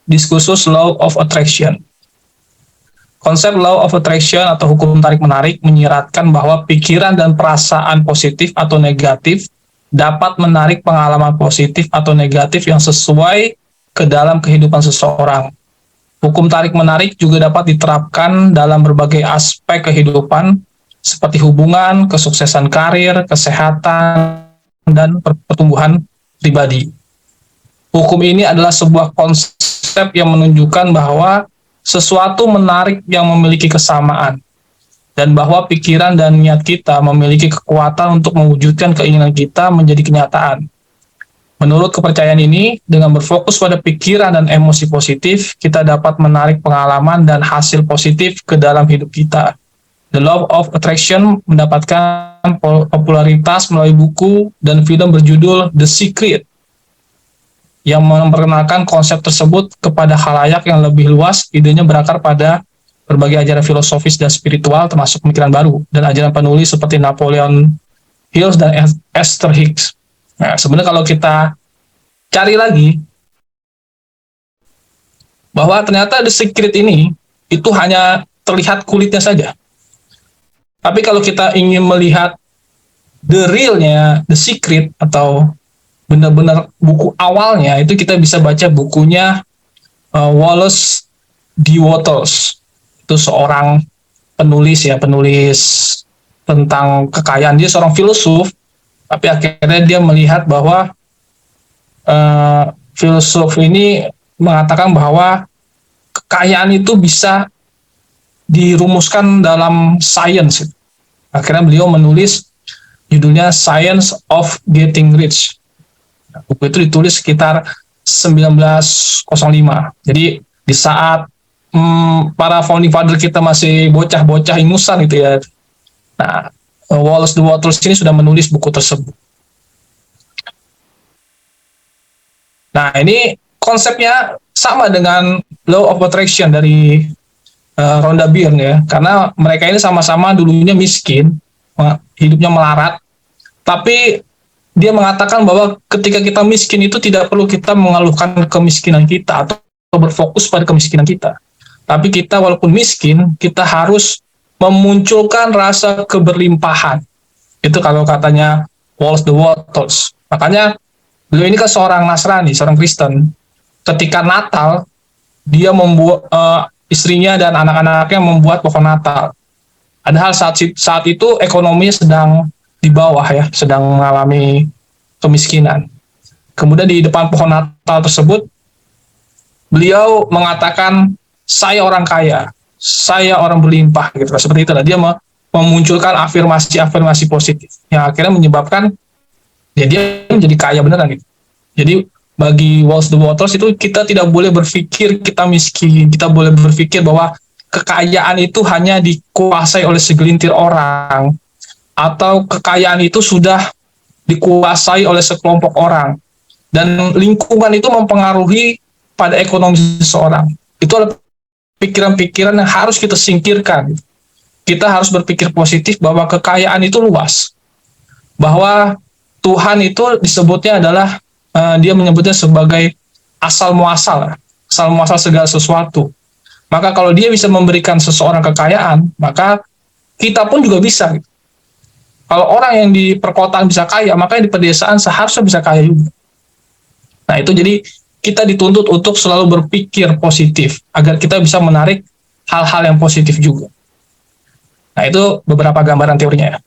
diskursus Law of Attraction. Konsep Law of Attraction atau hukum tarik-menarik menyiratkan bahwa pikiran dan perasaan positif atau negatif dapat menarik pengalaman positif atau negatif yang sesuai ke dalam kehidupan seseorang. Hukum tarik-menarik juga dapat diterapkan dalam berbagai aspek kehidupan, seperti hubungan, kesuksesan karir, kesehatan, dan pertumbuhan pribadi. Hukum ini adalah sebuah konsep yang menunjukkan bahwa sesuatu menarik yang memiliki kesamaan, dan bahwa pikiran dan niat kita memiliki kekuatan untuk mewujudkan keinginan kita menjadi kenyataan. Menurut kepercayaan ini, dengan berfokus pada pikiran dan emosi positif, kita dapat menarik pengalaman dan hasil positif ke dalam hidup kita. The Law of Attraction mendapatkan popularitas melalui buku dan film berjudul The Secret, yang memperkenalkan konsep tersebut kepada khalayak yang lebih luas. Idenya berakar pada berbagai ajaran filosofis dan spiritual, termasuk pemikiran baru, dan ajaran penulis seperti Napoleon Hill dan Esther Hicks. Nah, sebenarnya kalau kita cari lagi, bahwa ternyata The Secret ini itu hanya terlihat kulitnya saja. Tapi kalau kita ingin melihat the realnya, The Secret, atau benar-benar buku awalnya, itu kita bisa baca bukunya Wallace D. Wattles. Itu seorang penulis tentang kekayaan. Dia seorang filosof, tapi akhirnya dia melihat bahwa filosof ini mengatakan bahwa kekayaan itu bisa dirumuskan dalam sains. Akhirnya beliau menulis judulnya Science of Getting Rich. Buku itu ditulis sekitar 1905. Jadi di saat para founding father kita masih bocah-bocah ingusan gitu ya. Nah, Wallace D. Wattles ini sudah menulis buku tersebut. Nah, ini konsepnya sama dengan Law of Attraction dari Rhonda Byrne ya, karena mereka ini sama-sama dulunya miskin, hidupnya melarat, tapi dia mengatakan bahwa ketika kita miskin itu tidak perlu kita mengeluhkan kemiskinan kita atau berfokus pada kemiskinan kita, tapi kita walaupun miskin, kita harus memunculkan rasa keberlimpahan. Itu kalau katanya Wallace D. Wattles. Makanya beliau ini kan seorang Nasrani, seorang Kristen. Ketika Natal, dia membuat istrinya dan anak-anaknya membuat pohon Natal. Padahal saat itu ekonominya sedang di bawah ya, sedang mengalami kemiskinan. Kemudian di depan pohon Natal tersebut, beliau mengatakan, saya orang kaya, saya orang berlimpah, gitu. Seperti itulah dia memunculkan afirmasi positif yang akhirnya menyebabkan dia menjadi kaya beneran gitu. Jadi bagi Wallace D. Wattles itu kita tidak boleh berpikir kita miskin, kita boleh berpikir bahwa kekayaan itu hanya dikuasai oleh segelintir orang, atau kekayaan itu sudah dikuasai oleh sekelompok orang, dan lingkungan itu mempengaruhi pada ekonomi seseorang. Itu adalah pikiran-pikiran yang harus kita singkirkan. Kita harus berpikir positif bahwa kekayaan itu luas, bahwa Tuhan itu disebutnya adalah dia menyebutnya sebagai asal muasal segala sesuatu. Maka kalau dia bisa memberikan seseorang kekayaan, maka kita pun juga bisa. Kalau orang yang di perkotaan bisa kaya, maka yang di pedesaan seharusnya bisa kaya juga. Nah itu jadi kita dituntut untuk selalu berpikir positif, agar kita bisa menarik hal-hal yang positif juga. Nah itu beberapa gambaran teorinya ya.